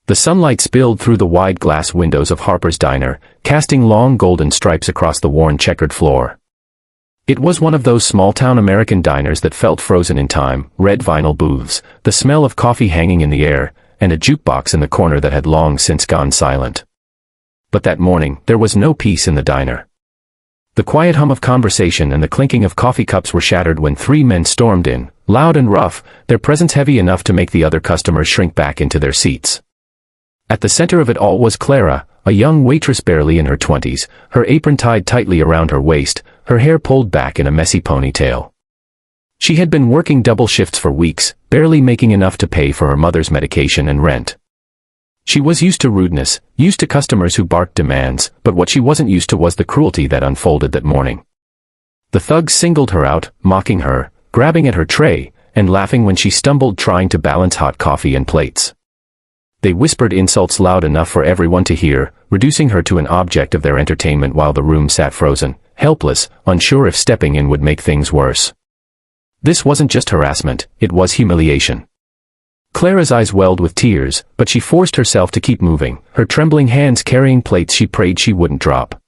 The sunlight spilled through the wide glass windows of Harper's diner, casting long golden stripes across the worn checkered floor. It was one of those small-town American diners that felt frozen in time, red vinyl booths, the smell of coffee hanging in the air, and a jukebox in the corner that had long since gone silent. But that morning, there was no peace in the diner. The quiet hum of conversation and the clinking of coffee cups were shattered when three men stormed in, loud and rough, their presence heavy enough to make the other customers shrink back into their seats. At the center of it all was Clara, a young waitress barely in her 20s, her apron tied tightly around her waist, her hair pulled back in a messy ponytail. She had been working double shifts for weeks, barely making enough to pay for her mother's medication and rent. She was used to rudeness, used to customers who barked demands, but what she wasn't used to was the cruelty that unfolded that morning. The thugs singled her out, mocking her, grabbing at her tray, and laughing when she stumbled trying to balance hot coffee and plates. They whispered insults loud enough for everyone to hear, reducing her to an object of their entertainment while the room sat frozen, helpless, unsure if stepping in would make things worse. This wasn't just harassment, it was humiliation. Clara's eyes welled with tears, but she forced herself to keep moving, her trembling hands carrying plates she prayed she wouldn't drop.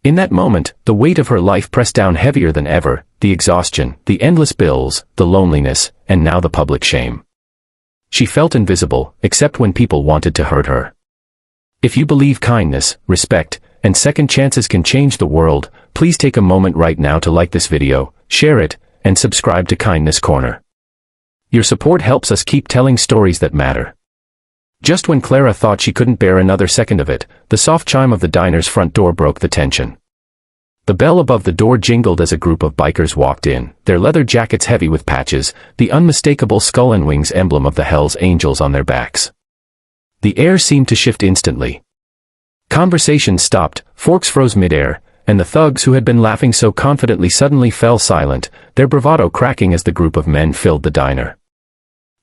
In that moment, the weight of her life pressed down heavier than ever, the exhaustion, the endless bills, the loneliness, and now the public shame. She felt invisible, except when people wanted to hurt her. If you believe kindness, respect, and second chances can change the world, please take a moment right now to like this video, share it, and subscribe to Kindness Corner. Your support helps us keep telling stories that matter. Just when Clara thought she couldn't bear another second of it, the soft chime of the diner's front door broke the tension. The bell above the door jingled as a group of bikers walked in, their leather jackets heavy with patches, the unmistakable skull and wings emblem of the Hell's Angels on their backs. The air seemed to shift instantly. Conversation stopped, forks froze midair, and the thugs who had been laughing so confidently suddenly fell silent, their bravado cracking as the group of men filled the diner.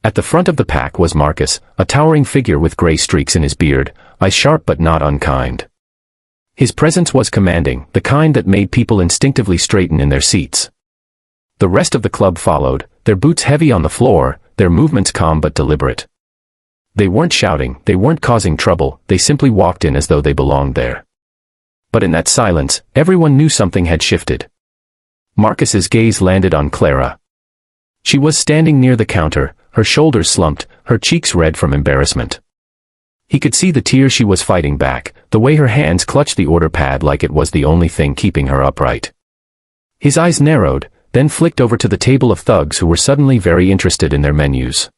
At the front of the pack was Marcus, a towering figure with gray streaks in his beard, eyes sharp but not unkind. His presence was commanding, the kind that made people instinctively straighten in their seats. The rest of the club followed, their boots heavy on the floor, their movements calm but deliberate. They weren't shouting, they weren't causing trouble, they simply walked in as though they belonged there. But in that silence, everyone knew something had shifted. Marcus's gaze landed on Clara. She was standing near the counter, her shoulders slumped, her cheeks red from embarrassment. He could see the tears she was fighting back, the way her hands clutched the order pad like it was the only thing keeping her upright. His eyes narrowed, then flicked over to the table of thugs who were suddenly very interested in their menus.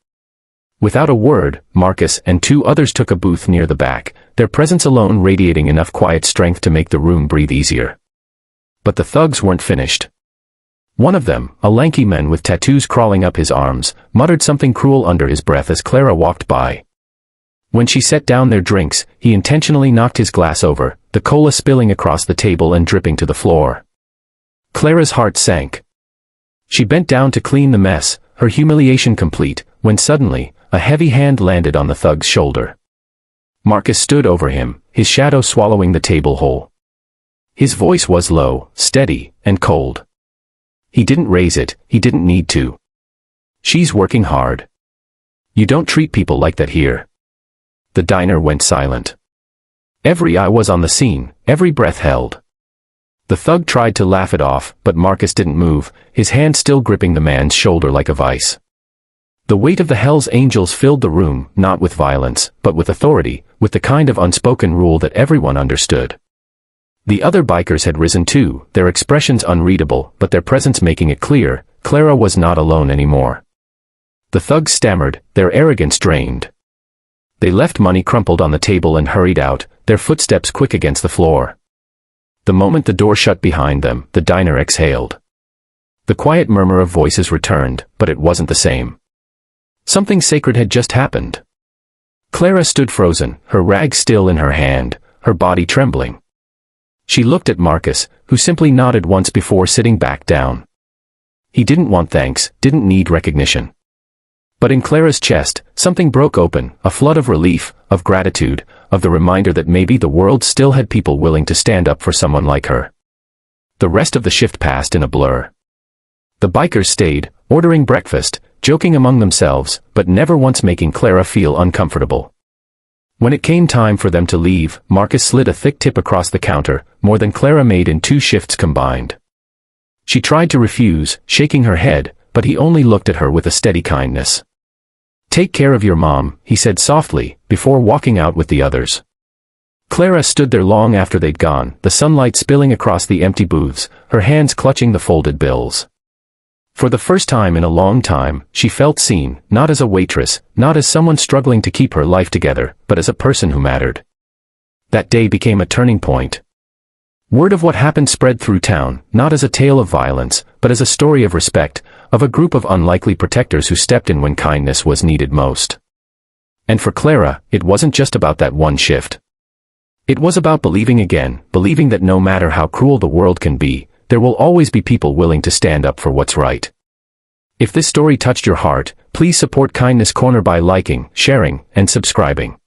Without a word, Marcus and two others took a booth near the back, their presence alone radiating enough quiet strength to make the room breathe easier. But the thugs weren't finished. One of them, a lanky man with tattoos crawling up his arms, muttered something cruel under his breath as Clara walked by. When she set down their drinks, he intentionally knocked his glass over, the cola spilling across the table and dripping to the floor. Clara's heart sank. She bent down to clean the mess, her humiliation complete, when suddenly, a heavy hand landed on the thug's shoulder. Marcus stood over him, his shadow swallowing the table whole. His voice was low, steady, and cold. He didn't raise it, he didn't need to. She's working hard. You don't treat people like that here. The diner went silent. Every eye was on the scene, every breath held. The thug tried to laugh it off, but Marcus didn't move, his hand still gripping the man's shoulder like a vice. The weight of the Hell's Angels filled the room, not with violence, but with authority, with the kind of unspoken rule that everyone understood. The other bikers had risen too, their expressions unreadable, but their presence making it clear, Clara was not alone anymore. The thugs stammered, their arrogance drained. They left money crumpled on the table and hurried out, their footsteps quick against the floor. The moment the door shut behind them, the diner exhaled. The quiet murmur of voices returned, but it wasn't the same. Something sacred had just happened. Clara stood frozen, her rag still in her hand, her body trembling. She looked at Marcus, who simply nodded once before sitting back down. He didn't want thanks, didn't need recognition. But in Clara's chest, something broke open, a flood of relief, of gratitude, of the reminder that maybe the world still had people willing to stand up for someone like her. The rest of the shift passed in a blur. The bikers stayed, ordering breakfast, joking among themselves, but never once making Clara feel uncomfortable. When it came time for them to leave, Marcus slid a thick tip across the counter, more than Clara made in 2 shifts combined. She tried to refuse, shaking her head, but he only looked at her with a steady kindness. "Take care of your mom," he said softly, before walking out with the others. Clara stood there long after they'd gone, the sunlight spilling across the empty booths, her hands clutching the folded bills. For the first time in a long time, she felt seen, not as a waitress, not as someone struggling to keep her life together, but as a person who mattered. That day became a turning point. Word of what happened spread through town, not as a tale of violence, but as a story of respect, of a group of unlikely protectors who stepped in when kindness was needed most. And for Clara, it wasn't just about that one shift. It was about believing again, believing that no matter how cruel the world can be, there will always be people willing to stand up for what's right. If this story touched your heart, please support Kindness Corner by liking, sharing, and subscribing.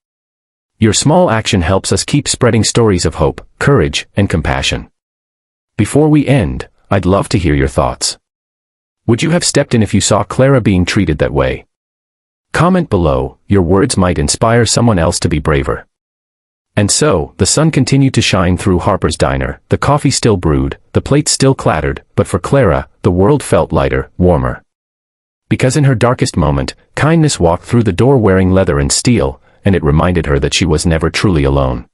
Your small action helps us keep spreading stories of hope, courage, and compassion. Before we end, I'd love to hear your thoughts. Would you have stepped in if you saw Clara being treated that way? Comment below, your words might inspire someone else to be braver. And so, the sun continued to shine through Harper's diner, the coffee still brewed, the plates still clattered, but for Clara, the world felt lighter, warmer. Because in her darkest moment, kindness walked through the door wearing leather and steel, and it reminded her that she was never truly alone.